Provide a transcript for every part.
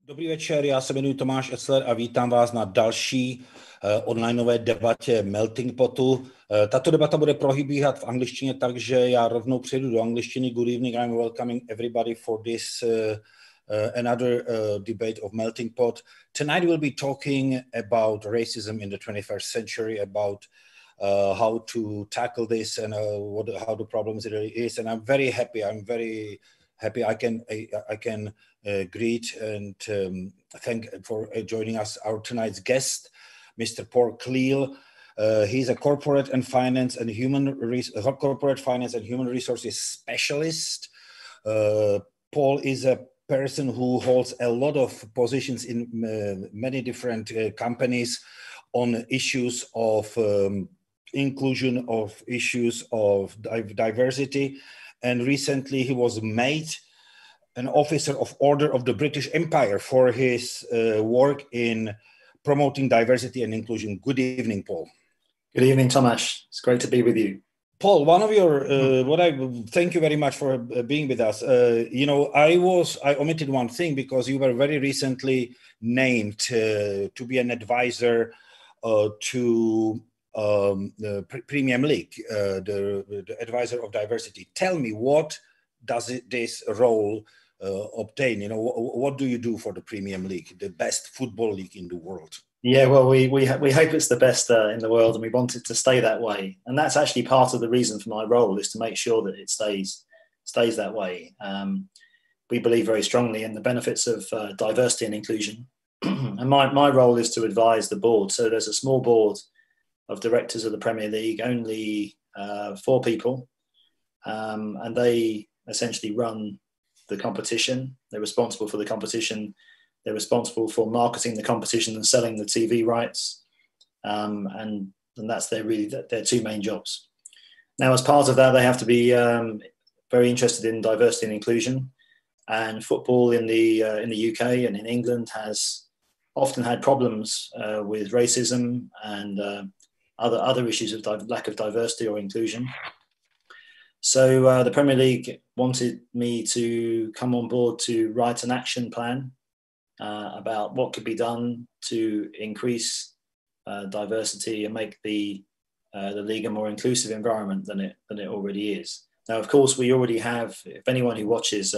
Dobrý večer, já se jmenuji Tomáš Etzler a vítám vás na další onlineové debatě Melting Potu. Tato debata bude probíhat v angličtině, takže já rovnou přejdu do angličtiny. Good evening, I'm welcoming everybody for this another debate of Melting Pot. Tonight we'll be talking about racism in the 21st century, about how to tackle this and how the problems it really is. And I'm very happy I can greet and thank for joining us our tonight's guest, Mr. Paul Cleal. He's a corporate finance and human resources specialist. Paul is a person who holds a lot of positions in many different companies on issues of inclusion, of issues of diversity. And recently he was made an officer of Order of the British Empire for his work in promoting diversity and inclusion. Good evening, Paul. Good evening, Tomáš. It's great to be with you. Paul, one of your, thank you very much for being with us. I omitted one thing because you were very recently named to be an advisor to the Premier League, the advisor of diversity. Tell me, what does this role obtain? What do you do for the Premier League, the best football league in the world? Yeah, well, we hope it's the best in the world, and we want it to stay that way. And that's actually part of the reason for my role, is to make sure that it stays that way. We believe very strongly in the benefits of diversity and inclusion. And my role is to advise the board. So there's a small board of directors of the Premier League, only 4 people, and they essentially run the competition. They're responsible for the competition. They're responsible for marketing the competition and selling the TV rights, and that's their 2 main jobs. Now, as part of that, they have to be very interested in diversity and inclusion. And football in the UK and in England has often had problems with racism and other issues of lack of diversity or inclusion. So the Premier League wanted me to come on board to write an action plan about what could be done to increase diversity and make the league a more inclusive environment than it already is. Now, of course, we already have, if anyone who watches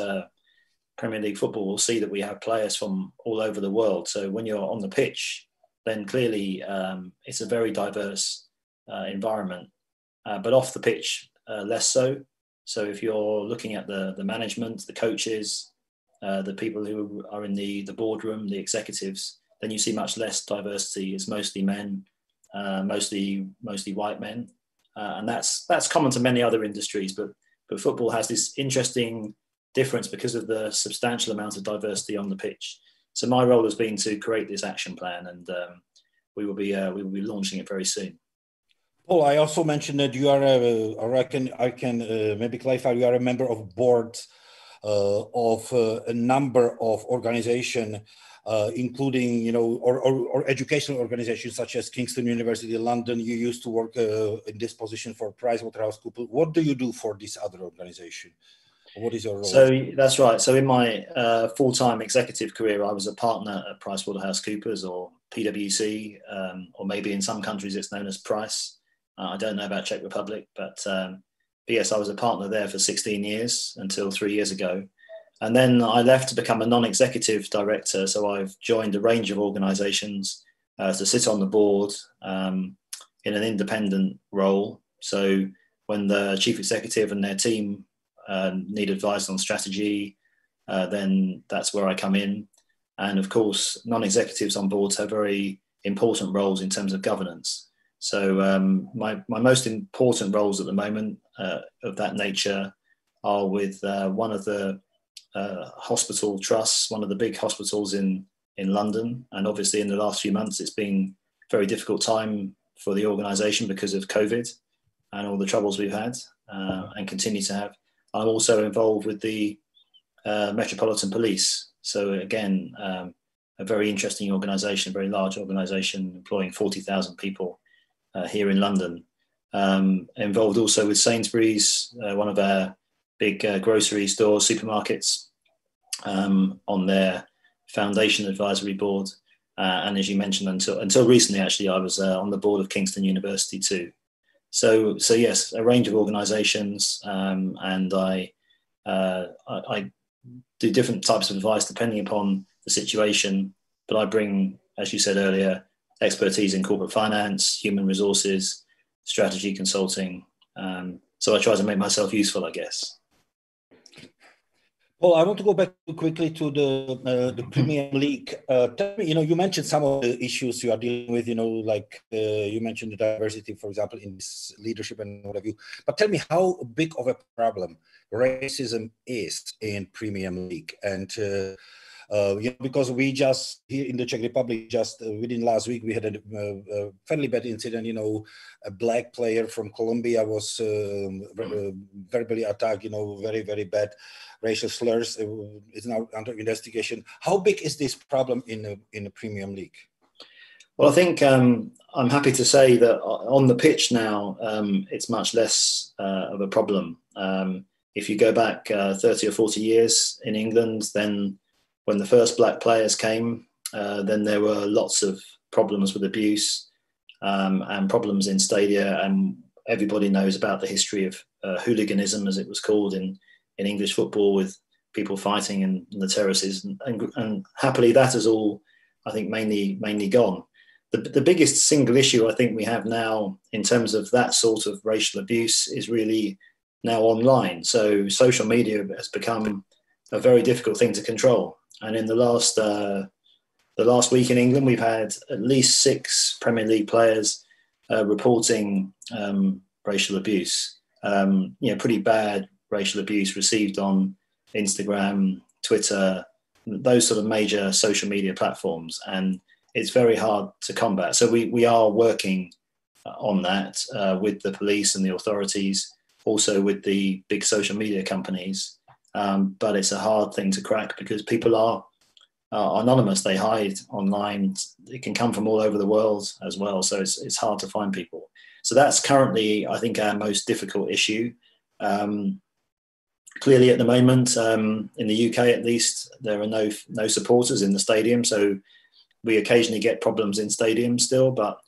Premier League football will see that we have players from all over the world. So when you're on the pitch, then clearly it's a very diverse environment, but off the pitch, less so. So if you're looking at the management, the coaches, the people who are in the boardroom, the executives, then you see much less diversity. It's mostly men, mostly white men, and that's common to many other industries. But football has this interesting difference because of the substantial amount of diversity on the pitch. So my role has been to create this action plan, and we will be launching it very soon. Paul, I also mentioned that you are, or I can maybe clarify, you are a member of boards of a number of organizations, including, or educational organizations such as Kingston University, London. You used to work in this position for PricewaterhouseCoopers. What do you do for this other organization? What is your role? So that's right. So in my full-time executive career, I was a partner at PricewaterhouseCoopers or PwC, or maybe in some countries it's known as Price. I don't know about Czech Republic, but yes, I was a partner there for 16 years until 3 years ago. And then I left to become a non-executive director. So I've joined a range of organizations to sit on the board in an independent role. So when the chief executive and their team need advice on strategy, then that's where I come in. And of course, non-executives on boards have very important roles in terms of governance. So my most important roles at the moment of that nature are with one of the hospital trusts, one of the big hospitals in London. And obviously in the last few months, it's been a very difficult time for the organisation because of COVID and all the troubles we've had and continue to have. I'm also involved with the Metropolitan Police. So again, a very interesting organisation, a very large organisation employing 40,000 people here in London. Involved also with Sainsbury's, one of our big grocery stores, supermarkets, on their Foundation Advisory Board. And as you mentioned, until recently, actually, I was on the board of Kingston University too. So yes, a range of organisations, and I do different types of advice depending upon the situation. But I bring, as you said earlier, expertise in corporate finance, human resources, strategy consulting. So I try to make myself useful, I guess. Paul, I want to go back quickly to the Premier League. Tell me, you mentioned some of the issues you are dealing with, like you mentioned the diversity, for example, in this leadership and what have you. But tell me how big of a problem racism is in Premier League. And, because we just, here in the Czech Republic, just within last week, we had a fairly bad incident, a black player from Colombia was verbally attacked, very, very bad racial slurs. Is now under investigation. How big is this problem in the Premier League? Well, I think I'm happy to say that on the pitch now, it's much less of a problem. If you go back 30 or 40 years in England, then when the first black players came, then there were lots of problems with abuse and problems in stadia. And everybody knows about the history of hooliganism, as it was called in English football, with people fighting in the terraces. And happily, that is all, I think, mainly gone. The biggest single issue I think we have now in terms of that sort of racial abuse is really now online. So social media has become a very difficult thing to control. And in the last week in England, we've had at least 6 Premier League players reporting racial abuse. Pretty bad racial abuse received on Instagram, Twitter, those sort of major social media platforms. And it's very hard to combat. So we are working on that with the police and the authorities, also with the big social media companies. But it's a hard thing to crack because people are anonymous. They hide online. It can come from all over the world as well. So it's hard to find people. So that's currently, I think, our most difficult issue. Clearly at the moment, in the UK at least, there are no supporters in the stadium. So we occasionally get problems in stadiums still, but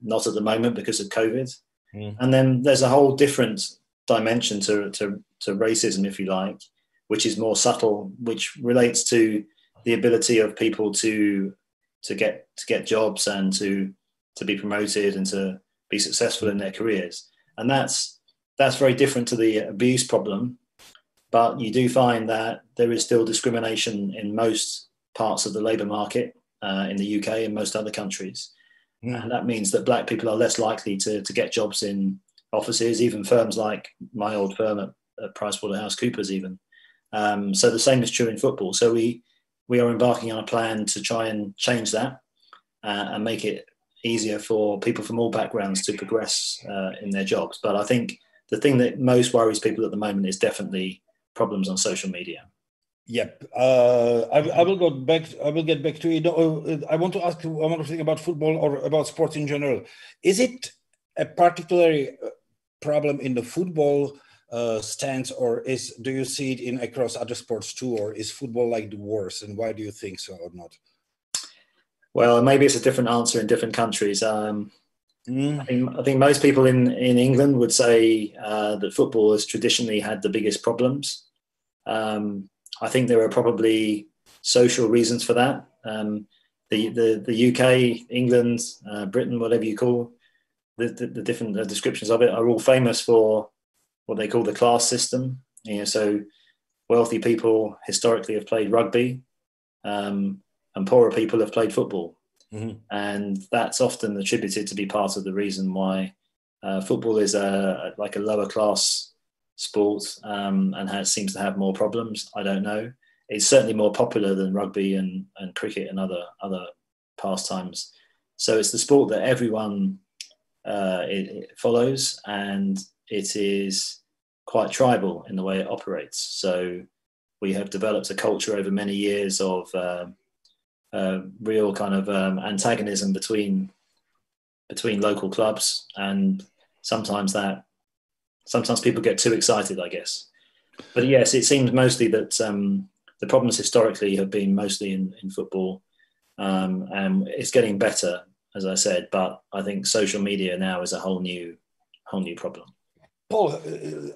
not at the moment because of COVID. And then there's a whole different dimension to racism, if you like, which is more subtle, which relates to the ability of people to get jobs and to be promoted and to be successful in their careers. And that's very different to the abuse problem. But you do find that there is still discrimination in most parts of the labour market in the UK and most other countries. And that means that black people are less likely to get jobs in offices, even firms like my old firm at PricewaterhouseCoopers even. So the same is true in football. So we are embarking on a plan to try and change that and make it easier for people from all backgrounds to progress in their jobs. But I think the thing that most worries people at the moment is definitely problems on social media. Yep. I will get back to you. I want to ask you one more thing about football or about sports in general. Is it a particular problem in the football stance, or do you see it across other sports too, or is football like the worst? And why do you think so or not? Well, maybe it's a different answer in different countries. I think most people in England would say that football has traditionally had the biggest problems. I think there are probably social reasons for that. The UK, England, Britain, whatever you call the different descriptions of it, are all famous for what they call the class system. So wealthy people historically have played rugby, and poorer people have played football. And that's often attributed to be part of the reason why football is like a lower class sport and seems to have more problems. I don't know. It's certainly more popular than rugby and cricket and other pastimes. So it's the sport that everyone it follows, and it is quite tribal in the way it operates. So we have developed a culture over many years of real kind of antagonism between local clubs, and sometimes people get too excited, I guess. But yes, it seems mostly that the problems historically have been mostly in football, and it's getting better, as I said. But I think social media now is a whole new problem. Paul,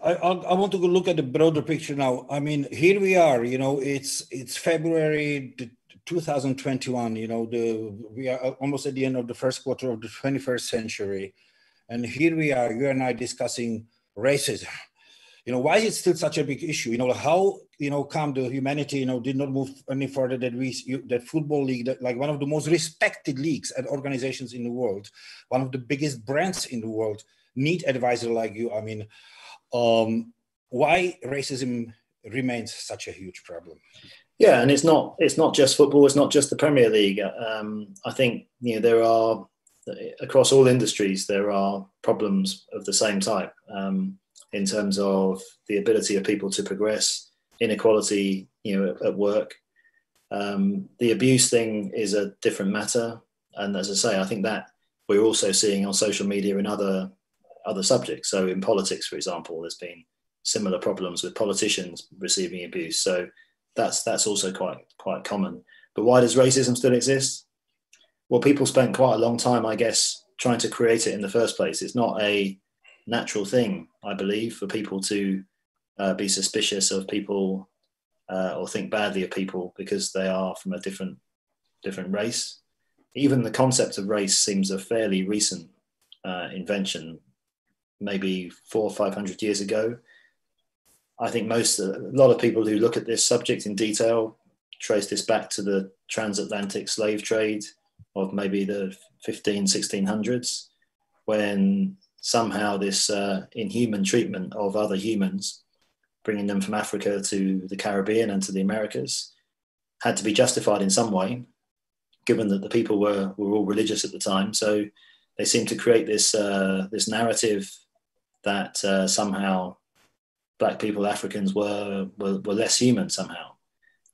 I want to go look at the broader picture now. I mean, here we are. It's February 2021. We are almost at the end of the first quarter of the 21st century, and here we are. You and I discussing racism. Why is it still such a big issue? How come the humanity did not move any further that football league, that like one of the most respected leagues and organizations in the world, one of the biggest brands in the world, need advisor like you. I mean, why racism remains such a huge problem? Yeah, and it's not just football. It's not just the Premier League. I think there are, across all industries, there are problems of the same type. In terms of the ability of people to progress, inequality, at work. The abuse thing is a different matter. And as I say, I think that we're also seeing on social media in other subjects. So in politics, for example, there's been similar problems with politicians receiving abuse. So that's also quite common. But why does racism still exist? Well, people spent quite a long time, I guess, trying to create it in the first place. It's not a natural thing, I believe, for people to be suspicious of people or think badly of people because they are from a different race. Even the concept of race seems a fairly recent invention, maybe 400 or 500 years ago. I think a lot of people who look at this subject in detail trace this back to the transatlantic slave trade of maybe the 1600s, when somehow this inhuman treatment of other humans, bringing them from Africa to the Caribbean and to the Americas, had to be justified in some way, given that the people were all religious at the time. So they seemed to create this narrative that somehow Black people, Africans, were less human somehow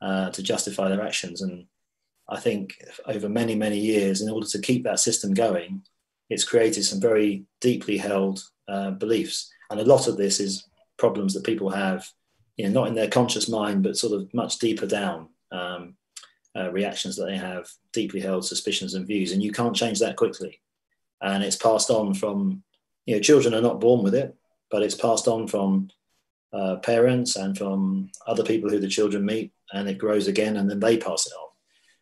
to justify their actions. And I think over many, many years, in order to keep that system going, it's created some very deeply held beliefs. And a lot of this is problems that people have, not in their conscious mind, but sort of much deeper down, reactions that they have, deeply held suspicions and views. And you can't change that quickly. And it's passed on from, children are not born with it, but it's passed on from parents and from other people who the children meet, and it grows again, and then they pass it on.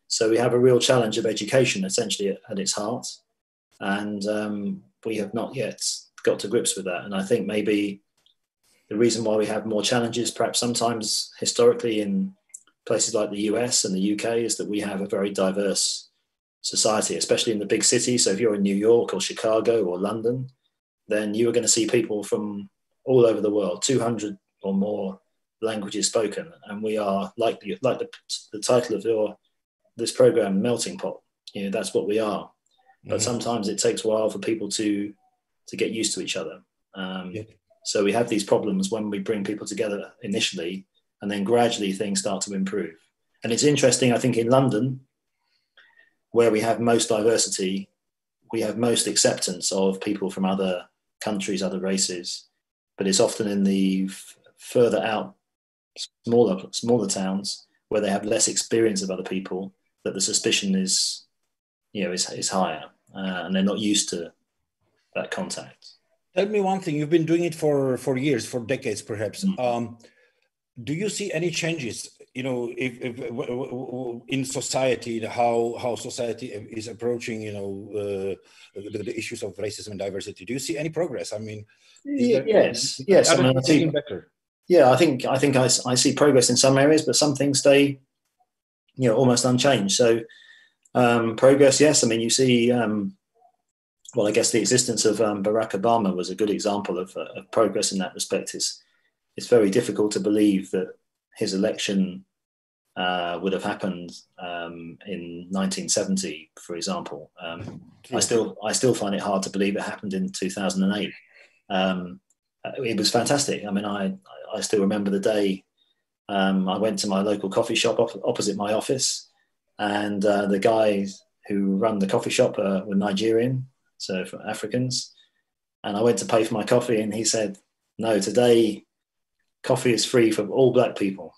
So we have a real challenge of education essentially at its heart. And we have not yet got to grips with that. And I think maybe the reason why we have more challenges, perhaps sometimes historically in places like the US and the UK, is that we have a very diverse society, especially in the big cities. So if you're in New York or Chicago or London, then you are going to see people from all over the world, 200 or more languages spoken. And we are like the title of this program, melting pot. That's what we are. But sometimes it takes a while for people to get used to each other. So we have these problems when we bring people together initially, and then gradually things start to improve. And it's interesting, I think in London, where we have most diversity, we have most acceptance of people from other countries, other races, but it's often in the further out, smaller towns where they have less experience of other people that the suspicion is higher, and they're not used to that contact. Tell me one thing. You've been doing it for years, for decades, perhaps. Do you see any changes? If in society, how society is approaching, the issues of racism and diversity? Do you see any progress? I mean, yes. I mean, getting better. Yeah, I think I see progress in some areas, but some things stay, almost unchanged. So progress, yes. I mean, you see. Well, I guess the existence of Barack Obama was a good example of progress in that respect. It's very difficult to believe that his election would have happened in 1970, for example. I still find it hard to believe it happened in 2008. It was fantastic. I mean, I still remember the day I went to my local coffee shop opposite my office, and the guys who run the coffee shop were Nigerian, so for Africans. And I went to pay for my coffee, and he said, "No, today coffee is free for all Black people."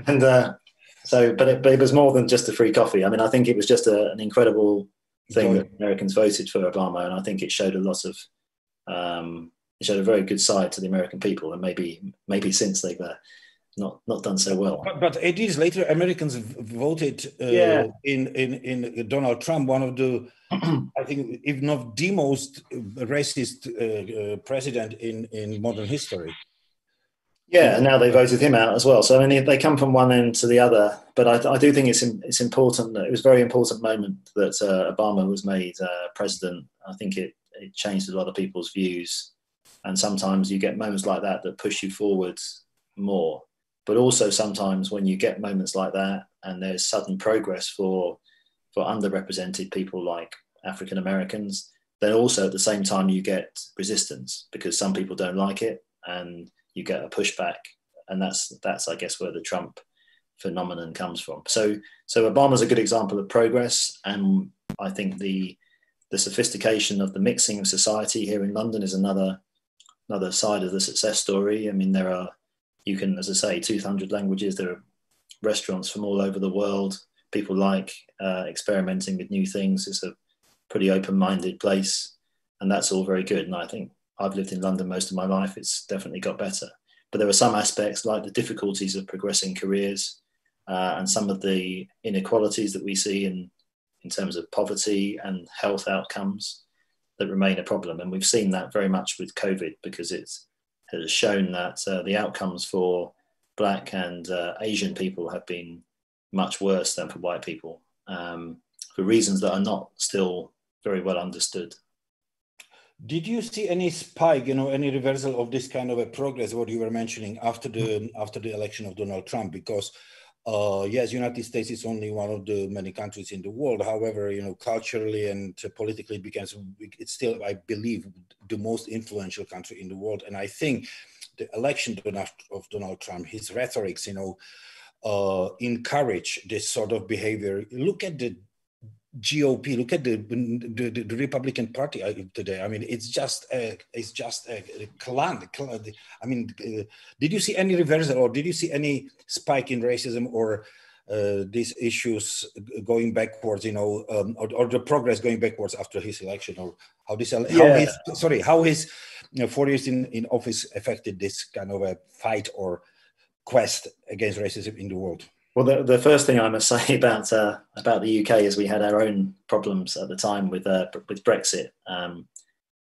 And but it was more than just a free coffee. I mean, I think it was just an incredible thing that Americans voted for Obama, and I think it showed a lot of it showed a very good side to the American people, and maybe since they've not done so well. But 8 years later, Americans voted in Donald Trump, one of the, I think, if not the most racist president in modern history. Yeah, and now they voted him out as well. So I mean, they come from one end to the other. But I do think it's important that it was a very important moment that Obama was made president. I think it changed a lot of people's views. And sometimes you get moments like that push you forward more. But also sometimes when you get moments like that and there's sudden progress for underrepresented people like African Americans, then also at the same time you get resistance because some people don't like it and you get a pushback. And that's I guess where the Trump phenomenon comes from. So Obama's a good example of progress, and I think the sophistication of the mixing of society here in London is another side of the success story. I mean, you can, as I say, 200 languages. There are restaurants from all over the world. People like experimenting with new things. It's a pretty open-minded place, and that's all very good. And I think I've lived in London most of my life. It's definitely got better. But there are some aspects like the difficulties of progressing careers and some of the inequalities that we see in terms of poverty and health outcomes that remain a problem. And we've seen that very much with COVID because it has shown that the outcomes for Black and Asian people have been much worse than for white people for reasons that are not still very well understood. Did you see any spike, any reversal of this kind of a progress, what you were mentioning after the election of Donald Trump? Because yes, United States is only one of the many countries in the world. However, culturally and politically it's still, I believe, the most influential country in the world. And I think the election of Donald Trump, his rhetorics, encourage this sort of behavior. Look at the GOP. Look at the Republican Party today. I mean, it's just a clan. I mean, did you see any reversal, or did you see any spike in racism, or these issues going backwards? Or the progress going backwards after his election, or how his 4 years in office affected this kind of a fight or quest against racism in the world? Well, the first thing I must say about the UK is we had our own problems at the time with Brexit,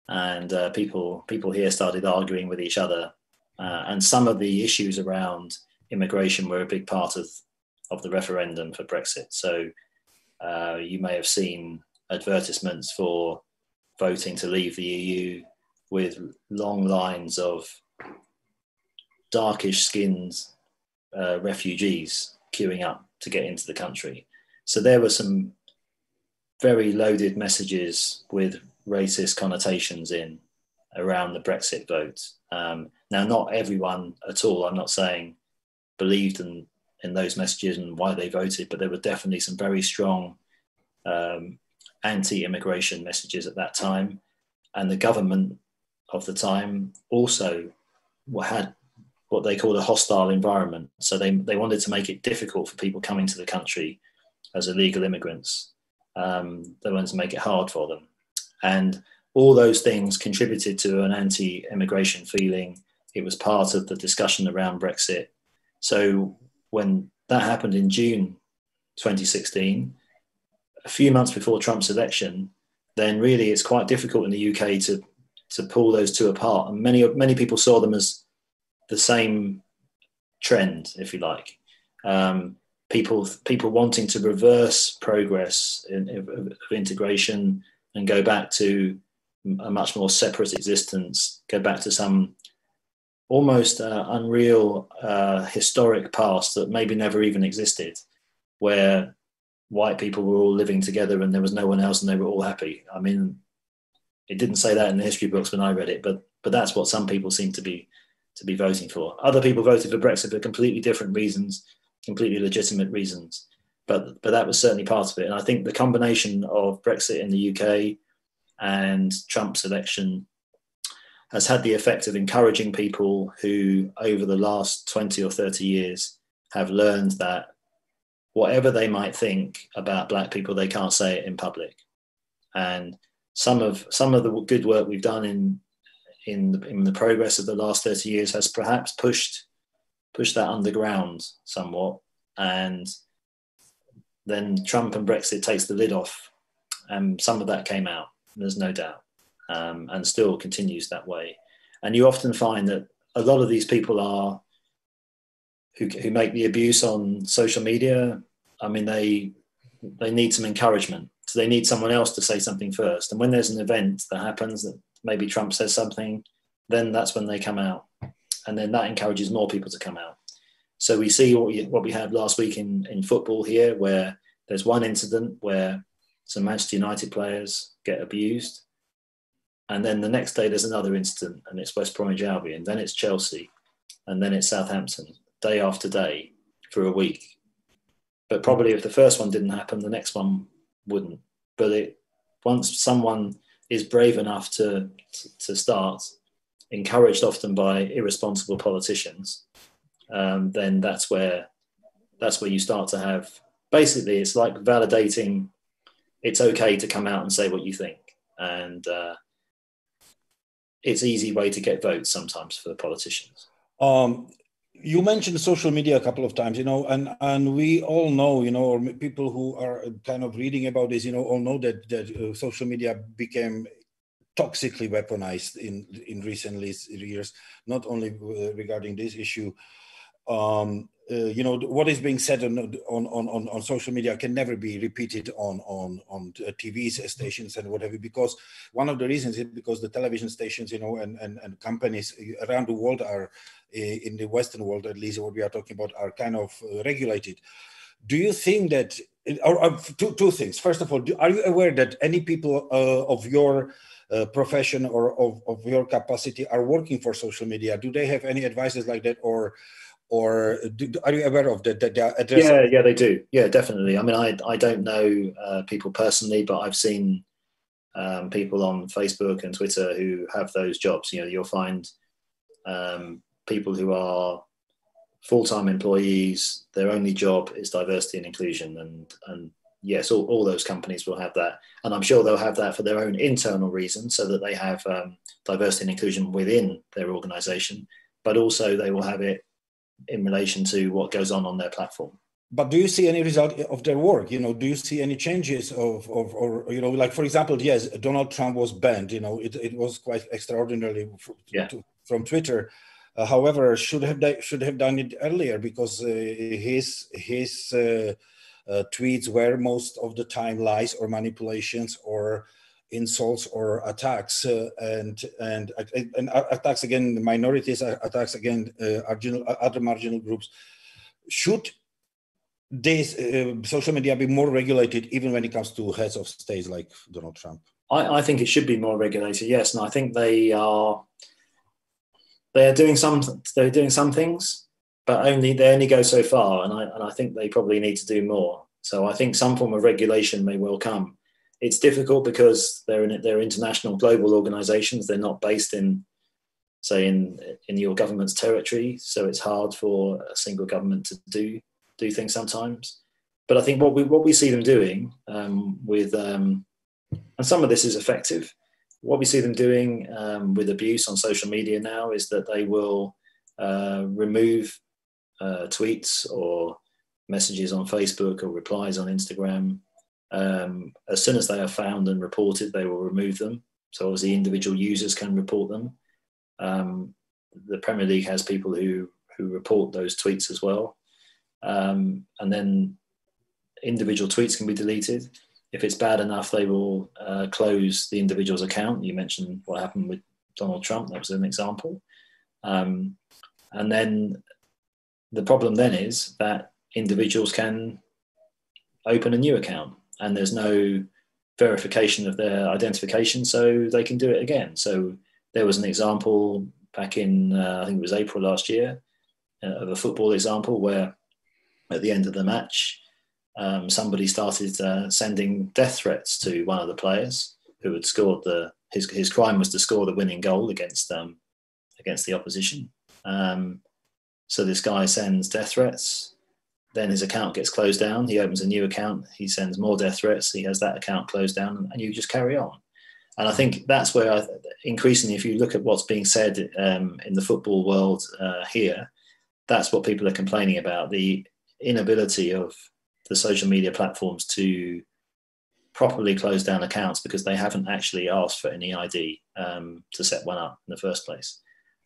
and people here started arguing with each other, and some of the issues around immigration were a big part of the referendum for Brexit. So you may have seen advertisements for voting to leave the EU with long lines of darkish-skinned refugees queuing up to get into the country. So there were some very loaded messages with racist connotations around the Brexit vote. Now, not everyone at all, I'm not saying, believed in those messages and why they voted, but there were definitely some very strong anti-immigration messages at that time. And the government of the time also had what they called a hostile environment. So they wanted to make it difficult for people coming to the country as illegal immigrants. They wanted to make it hard for them. And all those things contributed to an anti-immigration feeling. It was part of the discussion around Brexit. So when that happened in June 2016, a few months before Trump's election, then really it's quite difficult in the UK to pull those two apart. And many people saw them as the same trend, if you like. People wanting to reverse progress of integration and go back to a much more separate existence, go back to some almost unreal historic past that maybe never even existed, where white people were all living together and there was no one else and they were all happy. I mean, it didn't say that in the history books when I read it, but that's what some people seem to be voting for. Other people voted for Brexit for completely different reasons, completely legitimate reasons. But that was certainly part of it. And I think the combination of Brexit in the UK and Trump's election has had the effect of encouraging people who over the last 20 or 30 years have learned that whatever they might think about black people, they can't say it in public. And some of the good work we've done in the progress of the last 30 years has perhaps pushed that underground somewhat. And then Trump and Brexit takes the lid off, and some of that came out, there's no doubt, and still continues that way. And you often find that a lot of these people are who make the abuse on social media. I mean, they need some encouragement. So they need someone else to say something first. And when there's an event that happens that maybe Trump says something, then that's when they come out. And then that encourages more people to come out. So we see what we had last week in football here, where there's one incident where some Manchester United players get abused. And then the next day there's another incident, and it's West Bromwich Albion, then it's Chelsea, and then it's Southampton, day after day for a week. But probably if the first one didn't happen, the next one wouldn't. But once someone is brave enough to start, encouraged often by irresponsible politicians, then that's where you start to have, basically it's like validating it's okay to come out and say what you think. And it's an easy way to get votes sometimes for the politicians. You mentioned social media a couple of times, and we all know, or people who are kind of reading about this, all know that social media became toxically weaponized in recent years, not only regarding this issue. What is being said on social media can never be repeated on TV stations and whatever, because one of the reasons is because the television stations, and companies around the world are, in the Western world at least, what we are talking about, are kind of regulated. Do you think that, or two things. First of all, are you aware that any people of your profession or of your capacity are working for social media? Do they have any advices like that, or are you aware of that they are addressing? Yeah, they do. Yeah, definitely. I mean, I don't know people personally, but I've seen people on Facebook and Twitter who have those jobs. You'll find people who are full-time employees, their only job is diversity and inclusion. And yes, all those companies will have that. And I'm sure they'll have that for their own internal reasons, so that they have diversity and inclusion within their organization, but also they will have it in relation to what goes on their platform. But do you see any result of their work? Do you see any changes or like, for example, yes, Donald Trump was banned. It was quite extraordinarily from Twitter. However, should have done it earlier, because his tweets were most of the time lies or manipulations or insults or attacks, and attacks against minorities, attacks against other marginal groups. Should this social media be more regulated, even when it comes to heads of states like Donald Trump? I think it should be more regulated, yes, and I think they are doing some things, but they only go so far, and I think they probably need to do more. So I think some form of regulation may well come. It's difficult because they're international, global organizations. They're not based in your government's territory, so it's hard for a single government to do things sometimes. But I think what we see them doing and some of this is effective. What we see them doing with abuse on social media now is that they will remove tweets or messages on Facebook or replies on Instagram. As soon as they are found and reported, they will remove them. So obviously individual users can report them. The Premier League has people who report those tweets as well. And then individual tweets can be deleted. If it's bad enough, they will close the individual's account. You mentioned what happened with Donald Trump. That was an example. And then the problem then is that individuals can open a new account, and there's no verification of their identification, so they can do it again. So there was an example back in, I think it was April last year, of a football example where at the end of the match, somebody started sending death threats to one of the players who had scored the his crime was to score the winning goal against the opposition. So this guy sends death threats. Then his account gets closed down. He opens a new account. He sends more death threats. He has that account closed down, and you just carry on. And I think that's where increasingly, if you look at what's being said in the football world here, that's what people are complaining about, the inability of the social media platforms to properly close down accounts because they haven't actually asked for any ID to set one up in the first place.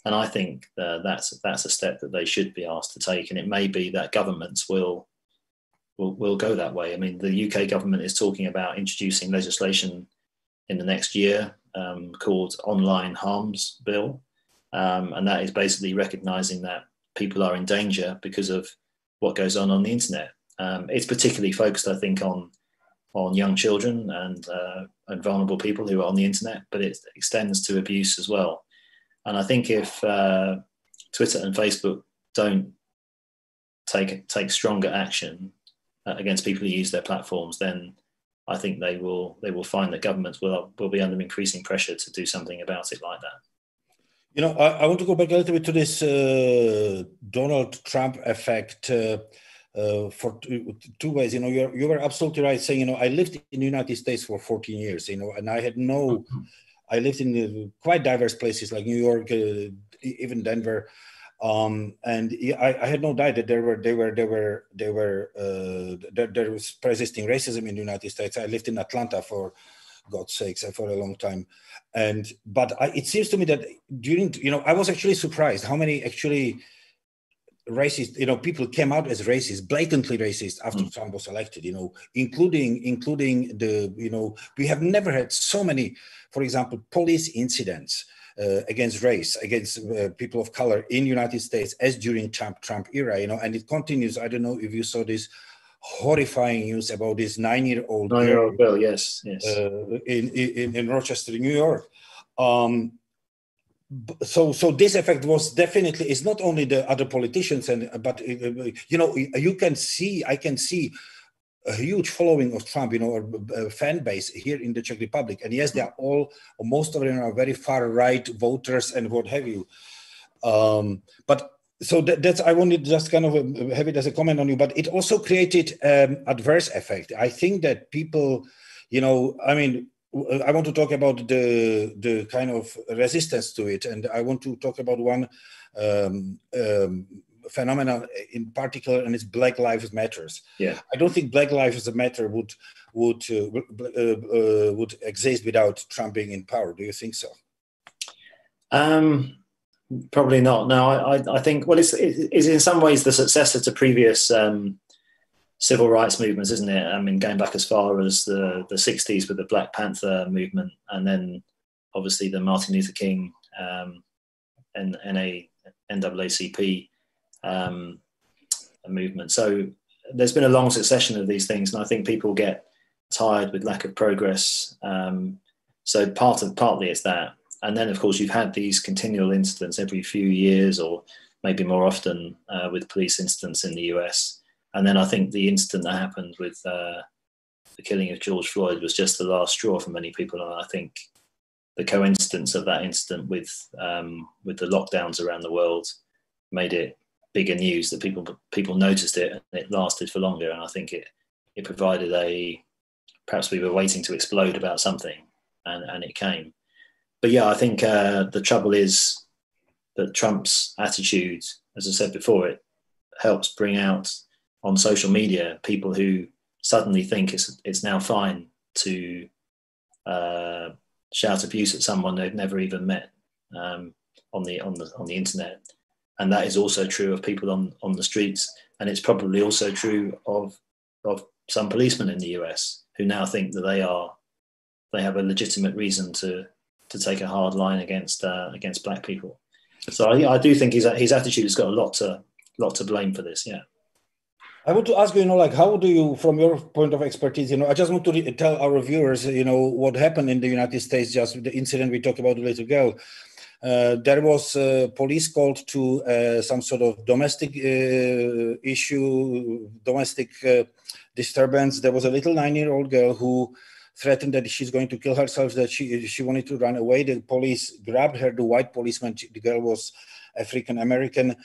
And I think that's a step that they should be asked to take. And it may be that governments will go that way. I mean, the UK government is talking about introducing legislation in the next year called Online Harms Bill. And that is basically recognising that people are in danger because of what goes on the internet. It's particularly focused, I think, on young children and vulnerable people who are on the internet, but it extends to abuse as well. And I think if Twitter and Facebook don't take stronger action against people who use their platforms, then I think they will find that governments will be under increasing pressure to do something about it like that. You know, I want to go back a little bit to this Donald Trump effect for two ways. You know, you were absolutely right saying, you know, I lived in the United States for 14 years, you know, and I lived in quite diverse places like New York, even Denver, and I had no doubt that there was persisting racism in the United States. I lived in Atlanta for God's sakes, for a long time, but it seems to me that I was actually surprised how many actually racist, you know, people came out as racist, blatantly racist after Trump was elected, you know, including the, you know, we have never had so many, for example, police incidents against race, against people of color in the United States as during Trump era, you know, and it continues. I don't know if you saw this horrifying news about this 9-year-old girl, yes. In Rochester, New York. So this effect was definitely, it's not only the other politicians, but you know, I can see a huge following of Trump, you know, a fan base here in the Czech Republic. And yes, they are all, or most of them are very far right voters and what have you. But so that's, I wanted just kind of have it as a comment on you, but it also created adverse effect. I think that people, you know, I mean, I want to talk about the kind of resistance to it, and I want to talk about one phenomenon in particular, and it's Black Lives Matters. Yeah, I don't think Black Lives Matter would exist without Trump being in power. Do you think so? Probably not. No, I think it's in some ways the successor to previous civil rights movements, isn't it? I mean, going back as far as the 60s with the Black Panther movement, and then obviously the Martin Luther King and NAACP movement. So there's been a long succession of these things, and I think people get tired with lack of progress. So partly it's that. And then, of course, you've had these continual incidents every few years, or maybe more often, with police incidents in the US. And then I think the incident that happened with the killing of George Floyd was just the last straw for many people. And I think the coincidence of that incident with the lockdowns around the world made it bigger news, that people noticed it, and it lasted for longer. And I think it provided perhaps we were waiting to explode about something, and it came. But yeah, I think the trouble is that Trump's attitude, as I said before, it helps bring out on social media people who suddenly think it's now fine to shout abuse at someone they've never even met on the internet, and that is also true of people on the streets, and it's probably also true of some policemen in the US who now think that they have a legitimate reason to take a hard line against black people. So I do think his attitude has got a lot to blame for this. Yeah. I want to ask you, like, how do you, from your point of expertise, I just want to tell our viewers, what happened in the United States, just the incident we talked about, the little girl. There was police called to some sort of domestic issue, domestic disturbance. There was a little 9-year-old girl who threatened that she's going to kill herself, that she wanted to run away. The police grabbed her, the white policeman, the girl was African American,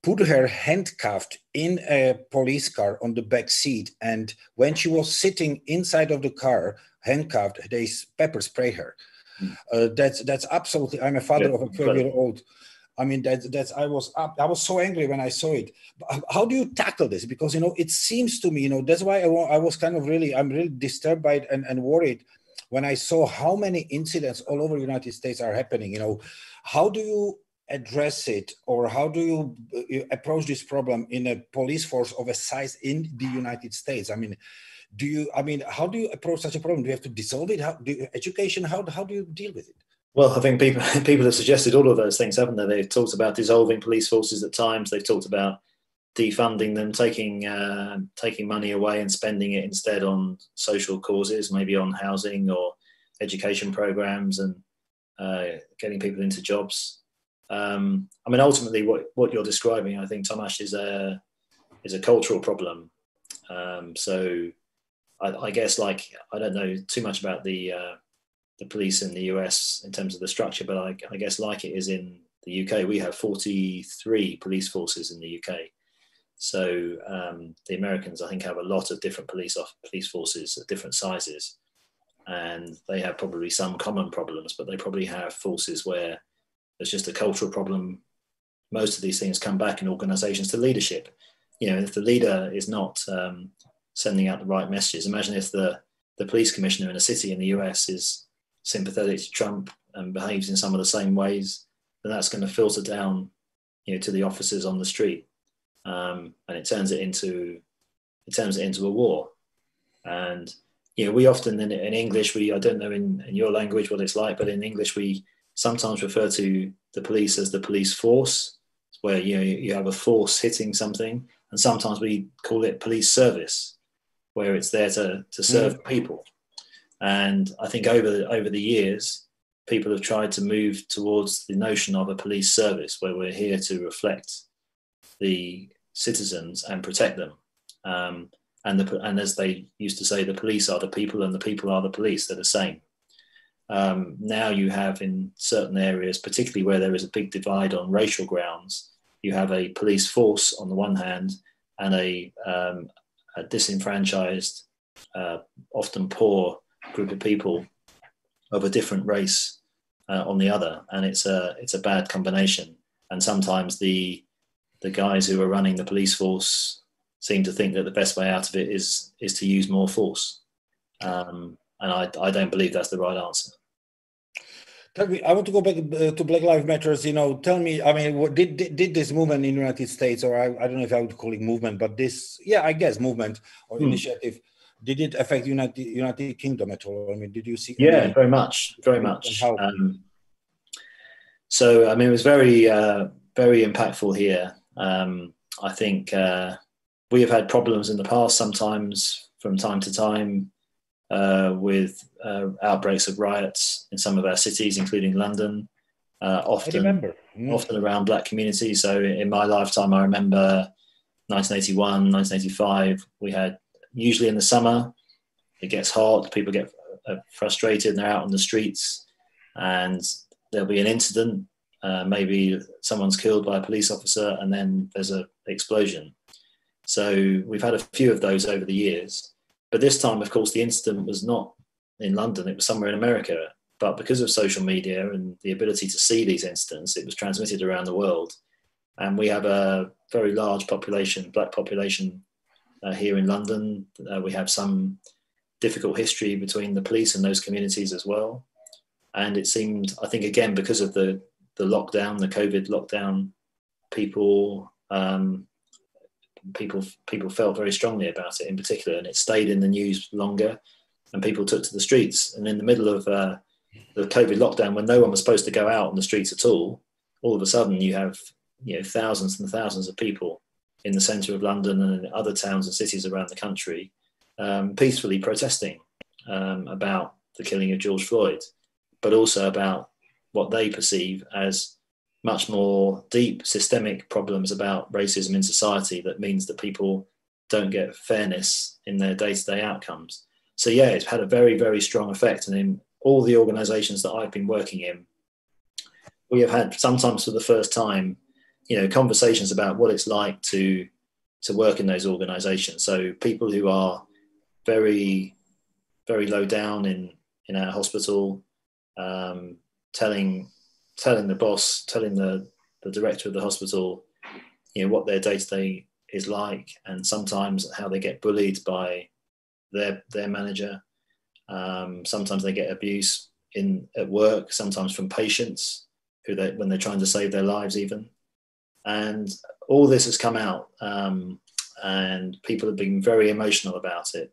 put her handcuffed in a police car on the back seat. And when she was sitting inside of the car, handcuffed, they pepper spray her. That's absolutely, I'm a father of a 12-year-old. I mean, I was so angry when I saw it. But how do you tackle this? Because, it seems to me, that's why I was I'm really disturbed by it and worried when I saw how many incidents all over the United States are happening. How do you address it, or how do you approach this problem in a police force of a size in the United States? How do you approach such a problem? Do you have to dissolve it? Education, how do you deal with it? Well, I think people have suggested all of those things, haven't they? They've talked about dissolving police forces at times. They've talked about defunding them, taking money away and spending it instead on social causes, maybe on housing or education programs, and getting people into jobs. Ultimately, what you're describing, I think, Tomáš, is a cultural problem. So I guess, I don't know too much about the police in the US in terms of the structure, but I guess like it is in the UK, we have 43 police forces in the UK. So the Americans, I think, have a lot of different police forces at different sizes, and they have probably some common problems, but they probably have forces where there's just a cultural problem. Most of these things come back in organizations to leadership. If the leader is not sending out the right messages, imagine if the police commissioner in a city in the US is sympathetic to Trump and behaves in some of the same ways, then that's going to filter down, to the officers on the street, and it turns it into a war. And we often in English, I don't know in your language what it's like, but in English we sometimes refer to the police as the police force, where you have a force hitting something, and sometimes we call it police service, where it's there to serve people. And I think over the years, people have tried to move towards the notion of a police service, where we're here to reflect the citizens and protect them. And as they used to say, the police are the people and the people are the police. They're the same. Now you have in certain areas, particularly where there is a big divide on racial grounds, you have a police force on the one hand and a disenfranchised, often poor group of people of a different race on the other, and it's a bad combination. And sometimes the guys who are running the police force seem to think that the best way out of it is to use more force, and I don't believe that's the right answer. Tell me, I want to go back to Black Lives Matters. Tell me, did this movement in the United States, or I don't know if I would call it movement, but this, I guess movement or initiative, did it affect United Kingdom at all? Did you see? Yeah, very much. How? So, it was very, very impactful here. I think we have had problems in the past, sometimes from time to time, with outbreaks of riots in some of our cities, including London, often around Black communities. So in my lifetime, I remember 1981, 1985, we had, usually in the summer, it gets hot, people get frustrated and they're out on the streets, and there'll be an incident, maybe someone's killed by a police officer, and then there's an explosion. So we've had a few of those over the years. But this time, of course, the incident was not in London, it was somewhere in America. But because of social media and the ability to see these incidents, it was transmitted around the world. And we have a very large population, Black population here in London. We have some difficult history between the police and those communities as well. And it seemed, I think, again, because of the lockdown, the COVID lockdown, people felt very strongly about it in particular, and it stayed in the news longer, and people took to the streets. And in the middle of the COVID lockdown, when no one was supposed to go out on the streets at all of a sudden you have thousands and thousands of people in the centre of London and in other towns and cities around the country peacefully protesting about the killing of George Floyd, but also about what they perceive as much more deep systemic problems about racism in society, that means that people don't get fairness in their day-to-day outcomes. So yeah, it's had a very, very strong effect. And in all the organizations that I've been working in, we have had, sometimes for the first time, conversations about what it's like to work in those organizations. So people who are very, very low down in our hospital, telling the boss, telling the director of the hospital, what their day-to-day is like, and sometimes how they get bullied by their manager. Sometimes they get abuse at work, sometimes from patients when they're trying to save their lives even. And all this has come out, and people have been very emotional about it.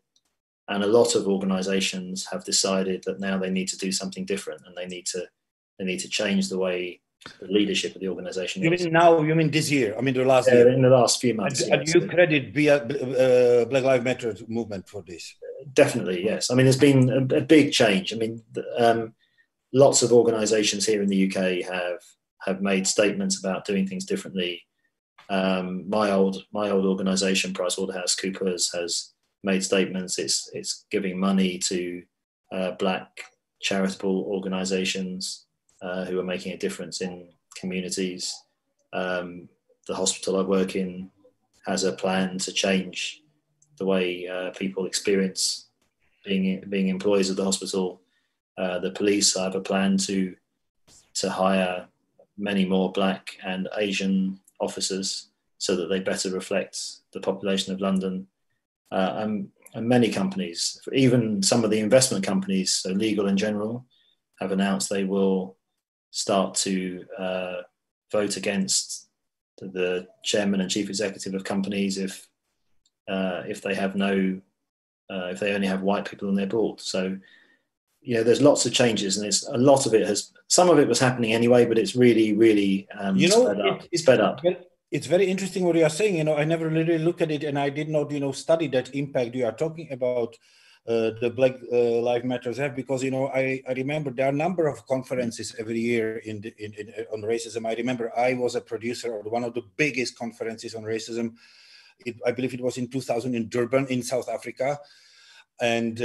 And a lot of organizations have decided that now they need to do something different, and they need to change the way the leadership of the organization is. You mean this year? I mean the last year? In the last few months. And you credit Black Lives Matter movement for this? Definitely, yes. I mean, there's been a big change. I mean, lots of organizations here in the UK have made statements about doing things differently. My old organization, PricewaterhouseCoopers, has made statements. It's giving money to Black charitable organizations who are making a difference in communities. The hospital I work in has a plan to change the way people experience being employees of the hospital. The police have a plan to hire many more Black and Asian officers so that they better reflect the population of London. And many companies, even some of the investment companies, so legal in general, have announced they will start to vote against the chairman and chief executive of companies if they have if they only have white people on their board. So there's lots of changes, and some of it was happening anyway, but it's really, really sped up. It's very interesting what you are saying. I never really looked at it, and I did not, study that impact you are talking about. The Black Lives Matters have, because I remember there are a number of conferences every year on racism. I remember I was a producer of one of the biggest conferences on racism. I believe it was in 2000 in Durban in South Africa. And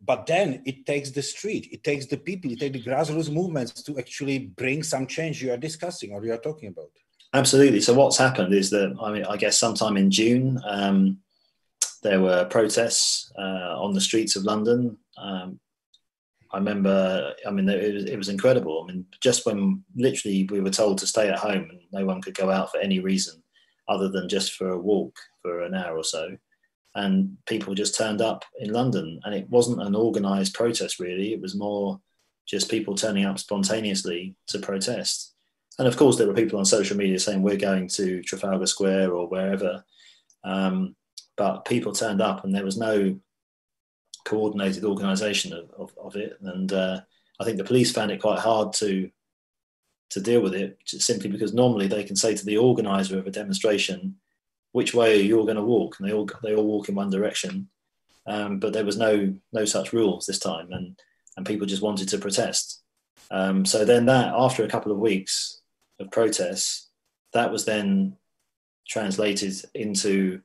but then it takes the street, it takes the people, it takes the grassroots movements to actually bring some change you are discussing or you are talking about. Absolutely. So what's happened is that, I guess sometime in June, there were protests on the streets of London. I remember, it was incredible. Just when literally we were told to stay at home and no one could go out for any reason other than just for a walk for an hour or so. And people just turned up in London, and it wasn't an organized protest really. It was more just people turning up spontaneously to protest. And of course, there were people on social media saying we're going to Trafalgar Square or wherever. But people turned up, and there was no coordinated organisation of it. And I think the police found it quite hard to deal with it, simply because normally they can say to the organiser of a demonstration, which way are you all going to walk? And they all walk in one direction. But there was no such rules this time, and people just wanted to protest. So then after a couple of weeks of protests, that was then translated into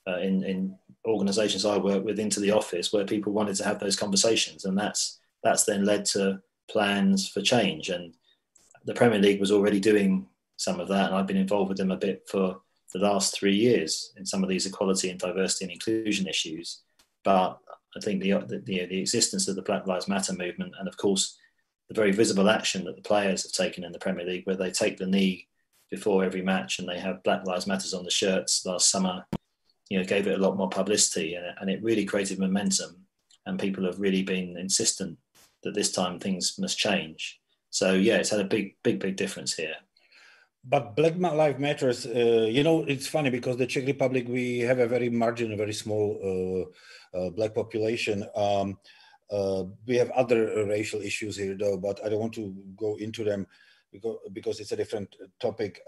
in organisations I work with, into the office, where people wanted to have those conversations, and that's then led to plans for change. And the Premier League was already doing some of that, and I've been involved with them a bit for the last 3 years in some of these equality and diversity and inclusion issues. But I think the existence of the Black Lives Matter movement, and of course the very visible action that the players have taken in the Premier League, where they take the knee before every match and they have Black Lives Matters on the shirts last summer, gave it a lot more publicity, and it really created momentum, and people have really been insistent that this time things must change. So yeah, it's had a big difference here. But Black Lives Matters, it's funny because the Czech Republic, we have a very marginal, very small Black population. We have other racial issues here though, but I don't want to go into them because it's a different topic.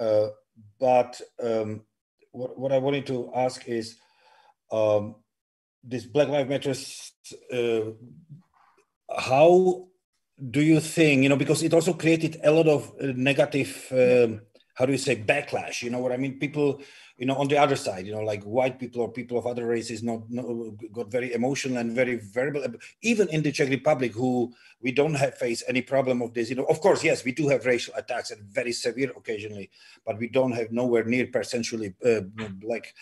But what I wanted to ask is, this Black Lives Matters, how do you think, because it also created a lot of negative, how do you say, backlash? You know what I mean? People, you know, on the other side, you know, like white people or people of other races got very emotional and very verbal, even in the Czech Republic, who we don't face any problem of this. You know, of course, yes, we do have racial attacks and very severe occasionally, but we don't have nowhere near percentually black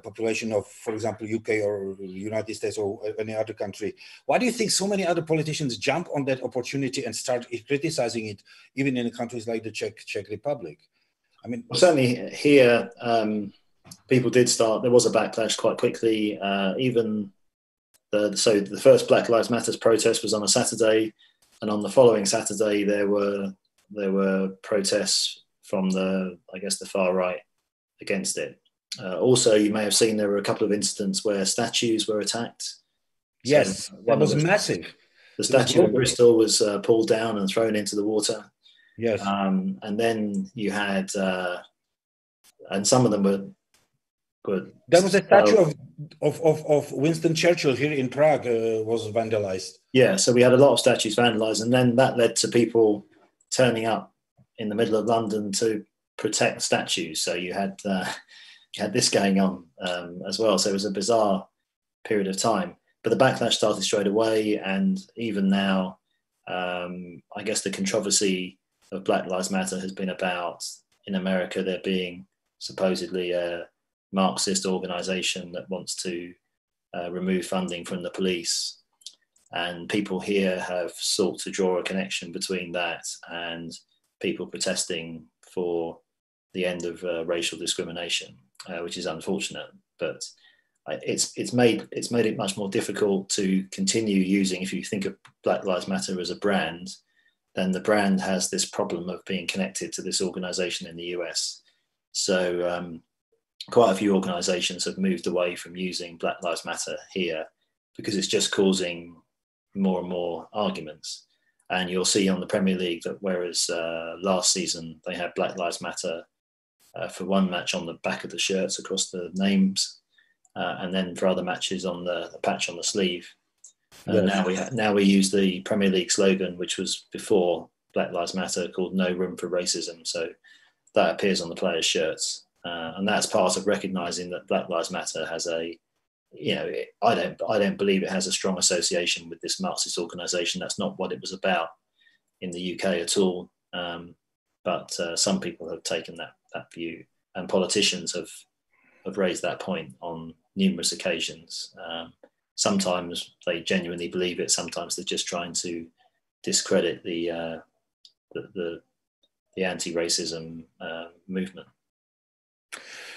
population of, for example, UK or United States or any other country. Why do you think so many other politicians jump on that opportunity and start criticizing it, even in countries like the Czech Republic? I mean, well, certainly here, people did start. There was a backlash quite quickly. Even the first Black Lives Matter protest was on a Saturday, and on the following Saturday there were protests from the far right against it. Also, you may have seen there were a couple of incidents where statues were attacked. Yes, so that was massive. The statue in Bristol was pulled down and thrown into the water. Yes. And then you had, and some of them were. There was a statue of Winston Churchill here in Prague was vandalized. Yeah, so we had a lot of statues vandalized, and then that led to people turning up in the middle of London to protect statues. So you had this going on as well. So it was a bizarre period of time. But the backlash started straight away, and even now, I guess the controversy of Black Lives Matter has been about, in America, there being supposedly a Marxist organization that wants to remove funding from the police. And people here have sought to draw a connection between that and people protesting for the end of racial discrimination, which is unfortunate. But it's made it much more difficult to continue using. If you think of Black Lives Matter as a brand, then the brand has this problem of being connected to this organization in the US. So quite a few organizations have moved away from using Black Lives Matter here because it's just causing more and more arguments. And you'll see on the Premier League that whereas last season they had Black Lives Matter for one match on the back of the shirts across the names, and then for other matches on the patch on the sleeve. Yes. Now we use the Premier League slogan, which was before Black Lives Matter, called "No Room for Racism." So that appears on the players' shirts, and that's part of recognising that Black Lives Matter has I don't believe it has a strong association with this Marxist organisation. That's not what it was about in the UK at all. But some people have taken that view, and politicians have raised that point on numerous occasions. Sometimes they genuinely believe it. Sometimes they're just trying to discredit the anti-racism movement.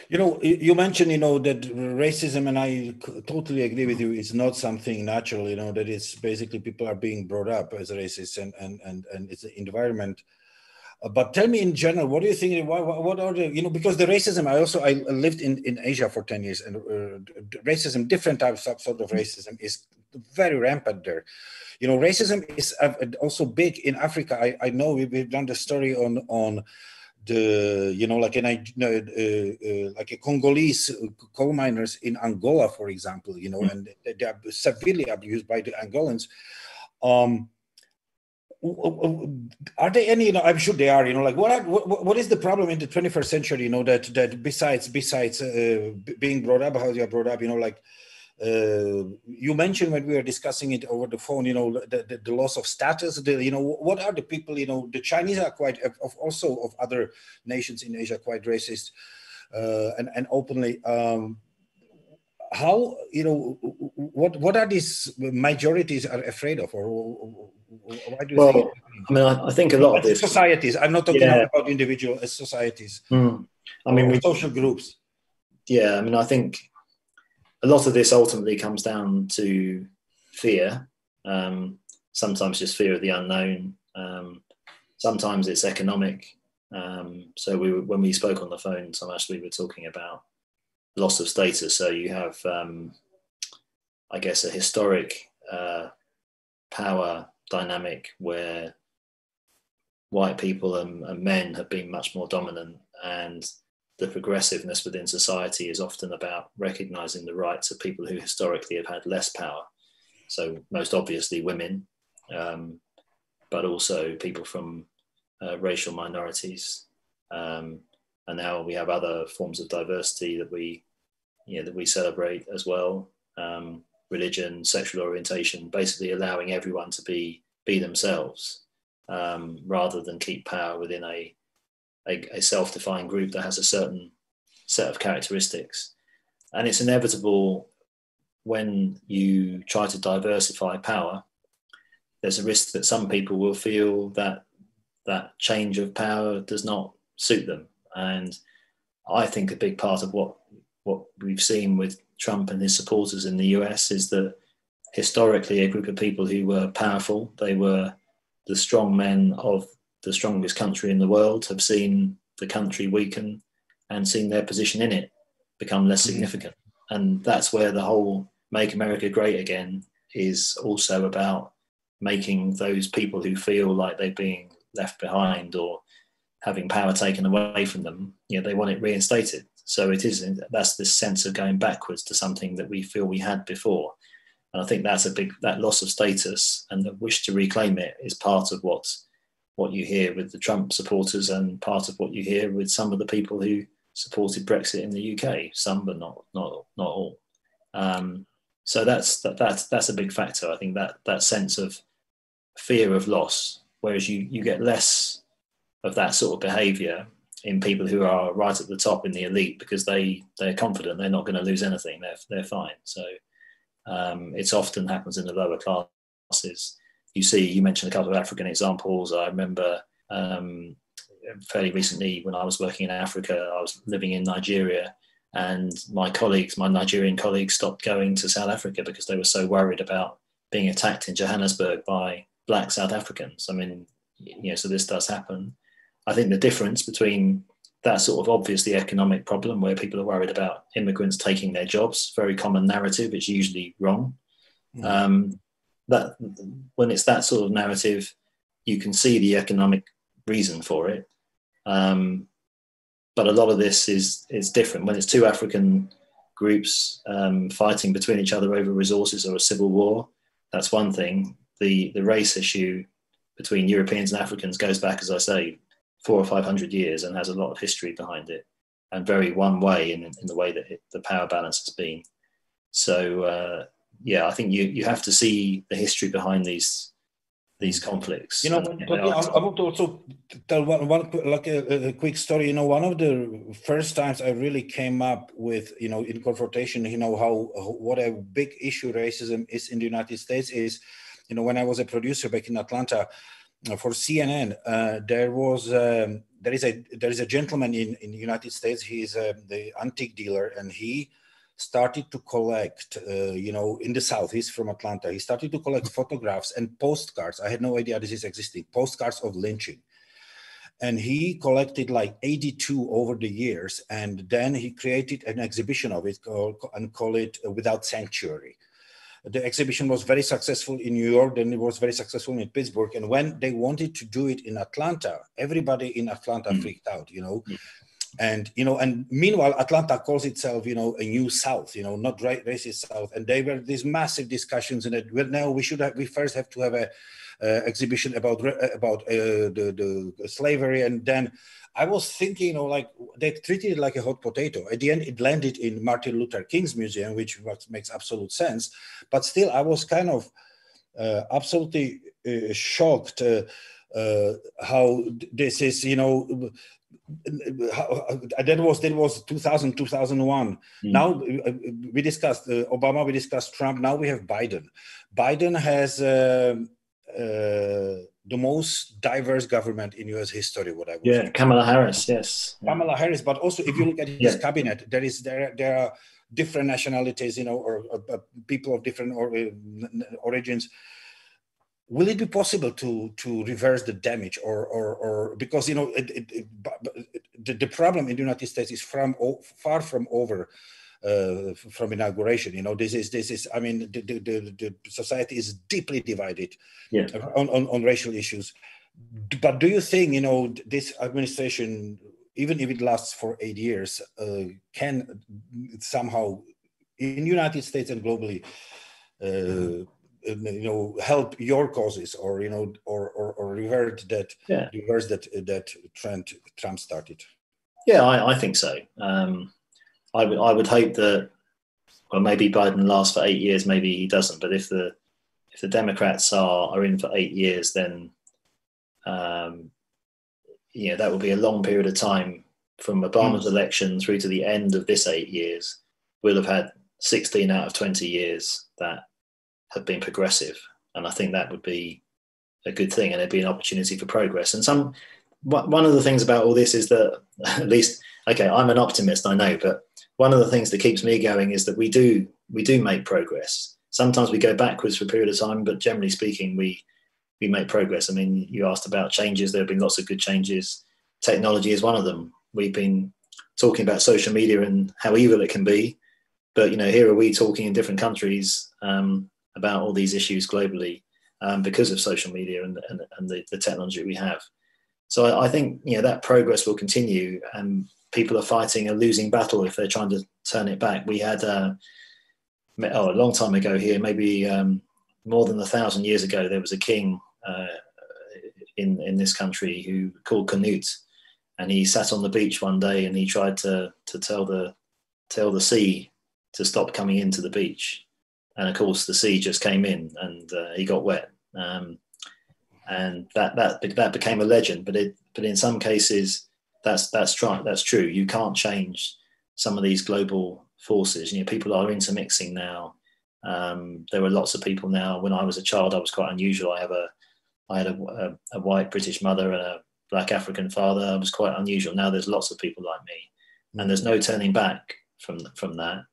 You know, you mentioned, you know, that racism, and I totally agree with you, is not something natural. You know, that it's basically people are being brought up as racist, and it's the environment. But tell me in general, what do you think? What are the, you know, because the racism, I lived in Asia for 10 years, and racism, different types of sort of racism is very rampant there. You know, racism is also big in Africa. I know we've done the story on the, you know, like like a Congolese coal miners in Angola, for example, you know, and they are severely abused by the Angolans. Are there any, you know, I'm sure they are, you know, like what is the problem in the 21st century, you know, that besides being brought up, how you're brought up, you know, like you mentioned when we were discussing it over the phone, you know, the loss of status, you know, what are the people, you know, the Chinese are quite, also of other nations in Asia, quite racist and openly. How, you know, what are these majorities are afraid of, or why do you think? I mean, I think a lot of this societies. I'm not talking about individual societies. I mean, social groups. Yeah, I mean, I think a lot of this ultimately comes down to fear. Sometimes just fear of the unknown. Sometimes it's economic. So when we spoke on the phone, Tomáš, we were talking about loss of status. So you have, I guess, a historic power dynamic where white people and men have been much more dominant, and the progressiveness within society is often about recognizing the rights of people who historically have had less power. So most obviously women, but also people from racial minorities. and now we have other forms of diversity that we celebrate as well. Religion, sexual orientation, basically allowing everyone to be themselves, rather than keep power within a self-defined group that has a certain set of characteristics. And it's inevitable when you try to diversify power, there's a risk that some people will feel that that change of power does not suit them. And I think a big part of what we've seen with Trump and his supporters in the US is that historically a group of people who were powerful, they were the strong men of the strongest country in the world, have seen the country weaken and seen their position in it become less significant. And that's where the whole Make America Great Again is also about making those people who feel like they're being left behind or having power taken away from them, they want it reinstated. So that's this sense of going backwards to something that we feel we had before. And I think that's that loss of status and the wish to reclaim it is part of what you hear with the Trump supporters and part of what you hear with some of the people who supported Brexit in the UK, some, but not all. So that's a big factor. I think that sense of fear of loss, whereas you get less of that sort of behaviour in people who are right at the top in the elite because they're confident they're not going to lose anything. They're fine. So it often happens in the lower classes. You mentioned a couple of African examples. I remember fairly recently when I was working in Africa, I was living in Nigeria, and my Nigerian colleagues stopped going to South Africa because they were so worried about being attacked in Johannesburg by Black South Africans. I mean, so this does happen. I think the difference between that sort of obviously economic problem where people are worried about immigrants taking their jobs, very common narrative, it's usually wrong. That when it's that sort of narrative, you can see the economic reason for it. But a lot of this is different. When it's two African groups fighting between each other over resources or a civil war, that's one thing. The race issue between Europeans and Africans goes back, as I say, 400 or 500 years and has a lot of history behind it, and very one way in the way that the power balance has been. So I think you have to see the history behind these conflicts. I want to also tell one a quick story. One of the first times I really came up with, in confrontation, what a big issue racism is in the United States is, when I was a producer back in Atlanta for CNN, there is a gentleman in the United States. He is the antique dealer, and he started to collect, in the South. He's from Atlanta. He started to collect photographs and postcards. I had no idea this is existing. Postcards of lynching. And he collected like 82 over the years. And then he created an exhibition of it and called it Without Sanctuary. The exhibition was very successful in New York, then it was very successful in Pittsburgh. And when they wanted to do it in Atlanta, everybody in Atlanta freaked out, And, and meanwhile, Atlanta calls itself, a new South, not racist South. And they were these massive discussions in it. Well, now we first have to have a exhibition about the slavery. And then I was thinking, they treated it like a hot potato. At the end, it landed in Martin Luther King's museum, which makes absolute sense. But still, I was kind of absolutely shocked how this is, that was 2000, 2001. Now we discussed Obama, we discussed Trump. Now we have Biden. Biden has the most diverse government in U.S. history. What I would say. Kamala Harris, yes. Kamala Harris, but also if you look at his cabinet, there are different nationalities, or people of different origins. Will it be possible to reverse the damage, or because the problem in the United States is far from over from inauguration? This is. I mean, the society is deeply divided on racial issues. But do you think this administration, even if it lasts for 8 years, can somehow in the United States and globally? Help your causes, or reverse that trend Trump started? Yeah, I think so. I would hope that, well, maybe Biden lasts for 8 years, maybe he doesn't. But if the Democrats are in for 8 years, then that will be a long period of time from Obama's election through to the end of this 8 years. We'll have had 16 out of 20 years that have been progressive, and I think that would be a good thing, and it'd be an opportunity for progress. And one of the things about all this is that, at least, okay, I'm an optimist, I know, but one of the things that keeps me going is that we do make progress. Sometimes we go backwards for a period of time, but generally speaking, we make progress. I mean, you asked about changes. There have been lots of good changes. Technology is one of them. We've been talking about social media and how evil it can be, but here are we talking in different countries about all these issues globally because of social media and the technology we have. So I think that progress will continue, and people are fighting a losing battle if they're trying to turn it back. We had a long time ago here, maybe more than 1,000 years ago, there was a king in this country who called Canute, and he sat on the beach one day and he tried to tell the sea to stop coming into the beach, and of course the sea just came in and he got wet. And that became a legend, but in some cases that's true. You can't change some of these global forces. People are intermixing now. There are lots of people now. When I was a child, I was quite unusual. I had a white British mother and a black African father. I was quite unusual. Now there's lots of people like me, and there's no turning back from that.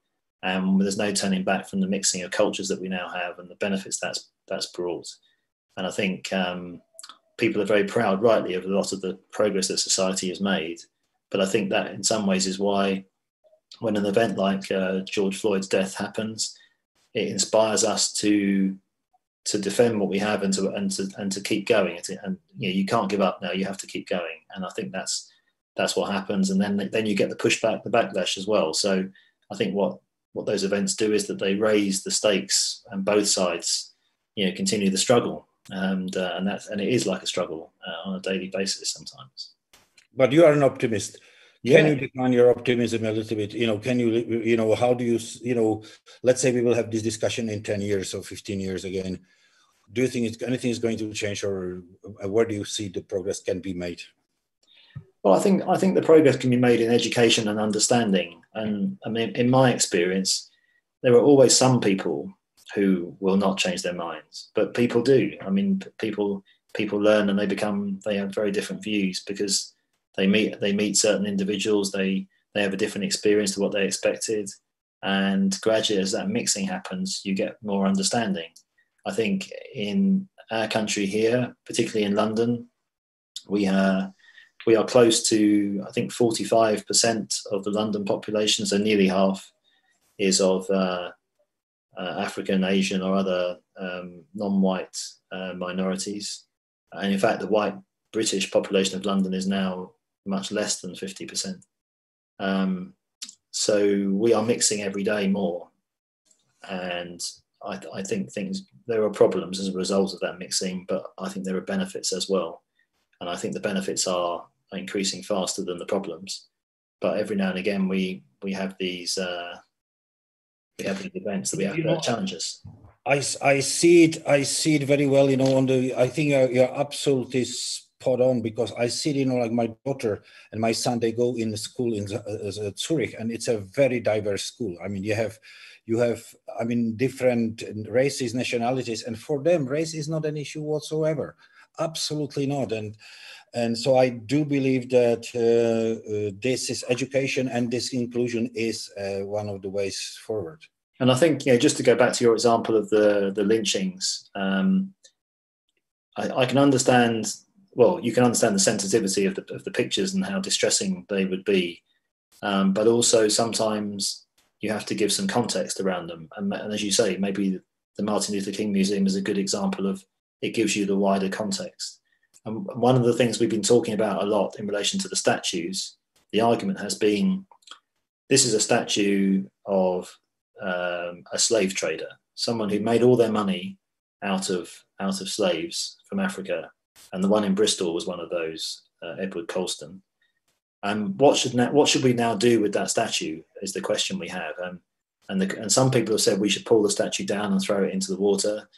And there's no turning back from the mixing of cultures that we now have and the benefits that's brought. And I think people are very proud, rightly, of a lot of the progress that society has made. But I think that in some ways is why when an event like George Floyd's death happens, it inspires us to defend what we have and to keep going. And you can't give up now. You have to keep going. And I think that's what happens. And then you get the pushback, the backlash as well. So I think what those events do is that they raise the stakes, and both sides continue the struggle. And it is like a struggle on a daily basis sometimes. But you are an optimist. Yeah. Can you define your optimism a little bit? Can you, how do you, let's say we will have this discussion in 10 years or 15 years again. Do you think anything is going to change, or where do you see the progress can be made? Well, I think the progress can be made in education and understanding. And I mean, in my experience, there are always some people who will not change their minds, but people do. I mean, people learn, and they have very different views because they meet certain individuals. They have a different experience to what they expected, and gradually, as that mixing happens, you get more understanding. I think in our country here, particularly in London, we are close to, I think, 45% of the London population, so nearly half, is of African, Asian, or other non-white minorities. And in fact, the white British population of London is now much less than 50%. So we are mixing every day more. And I think there are problems as a result of that mixing, but I think there are benefits as well. And I think the benefits are increasing faster than the problems. But every now and again, we have these events that we have to challenge us. I see it very well. I think you're absolutely spot on, because I see it. Like my daughter and my son, they go in school in Zurich, and it's a very diverse school. I mean, you have different races, nationalities, and for them, race is not an issue whatsoever. Absolutely not. And so I do believe that this is education, and this inclusion is one of the ways forward. And I think, just to go back to your example of the lynchings, I can understand. Well, you can understand the sensitivity of the pictures and how distressing they would be, but also sometimes you have to give some context around them. And as you say, maybe the Martin Luther King Museum is a good example of it gives you the wider context. And one of the things we've been talking about a lot in relation to the statues, the argument has been, this is a statue of a slave trader, someone who made all their money out of slaves from Africa. And the one in Bristol was one of those, Edward Colston. What should we now do with that statue is the question we have. And some people have said we should pull the statue down and throw it into the water.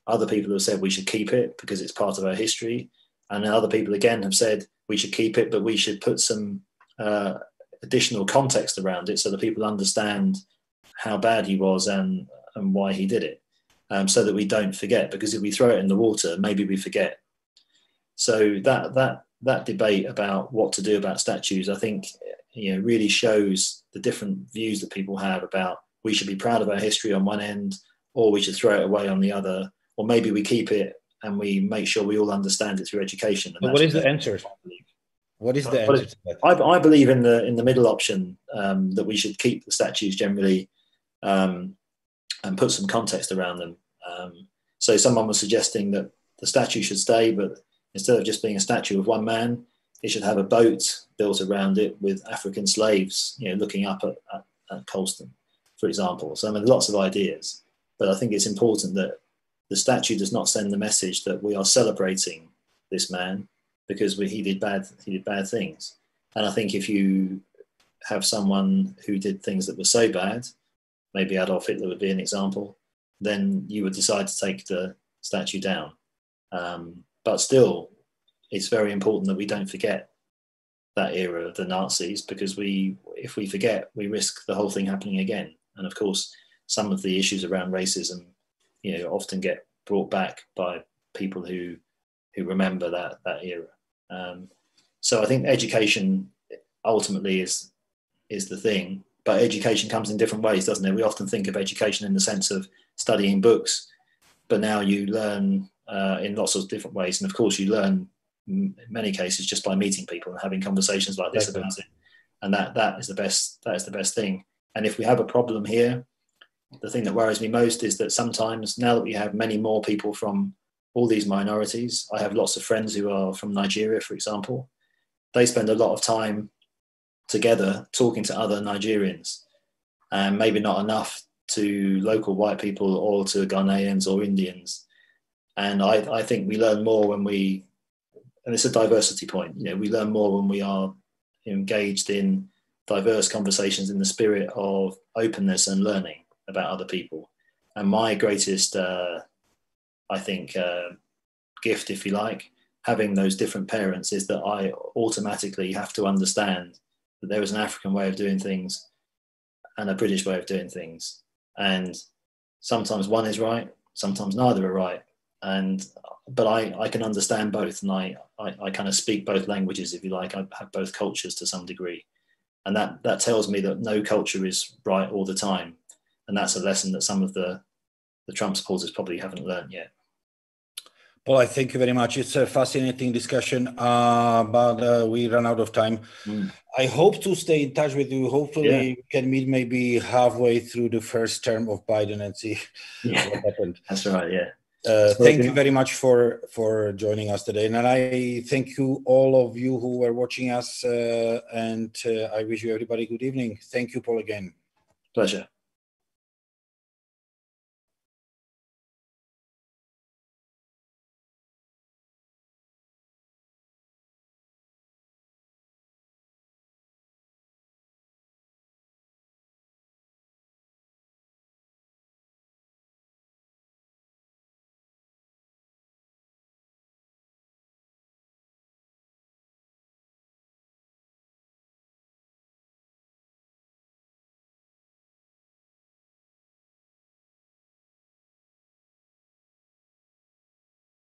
Other people have said we should keep it because it's part of our history. And other people again have said we should keep it, but we should put some additional context around it so that people understand how bad he was and why he did it, so that we don't forget. Because if we throw it in the water, maybe we forget. So that debate about what to do about statues, I think, really shows the different views that people have about we should be proud of our history on one end, or we should throw it away on the other, or maybe we keep it and we make sure we all understand it through education. And what is the answer? What is the answer to that? I believe in the middle option, that we should keep the statues generally, and put some context around them. So someone was suggesting that the statue should stay, but instead of just being a statue of one man, it should have a boat built around it with African slaves, looking up at Colston, for example. So lots of ideas, but I think it's important that the statue does not send the message that we are celebrating this man because he did bad things. And I think if you have someone who did things that were so bad, maybe Adolf Hitler would be an example, then you would decide to take the statue down. But still, it's very important that we don't forget that era of the Nazis, because if we forget, we risk the whole thing happening again. And of course, some of the issues around racism, often get brought back by people who remember that era. So I think education ultimately is the thing, but education comes in different ways, doesn't it? We often think of education in the sense of studying books, but now you learn in lots of different ways. And of course, you learn in many cases just by meeting people and having conversations like this about it. And that is the best thing. And if we have a problem here, the thing that worries me most is that sometimes, now that we have many more people from all these minorities, I have lots of friends who are from Nigeria, for example. They spend a lot of time together talking to other Nigerians, and maybe not enough to local white people or to Ghanaians or Indians. And I think we learn more when and it's a diversity point, we learn more when we are engaged in diverse conversations in the spirit of openness and learning about other people. And my greatest, I think, gift, if you like, having those different parents, is that I automatically have to understand that there is an African way of doing things and a British way of doing things. And sometimes one is right, sometimes neither are right. But I can understand both, and I kind of speak both languages, if you like. I have both cultures to some degree. And that tells me that no culture is right all the time. And that's a lesson that some of the Trump supporters probably haven't learned yet. Paul, I thank you very much. It's a fascinating discussion, but we ran out of time. I hope to stay in touch with you. Hopefully we can meet maybe halfway through the first term of Biden and see what happened. That's right, yeah. Thank you very much for joining us today. And I thank you, all of you who were watching us, and I wish you everybody good evening. Thank you, Paul, again. Pleasure.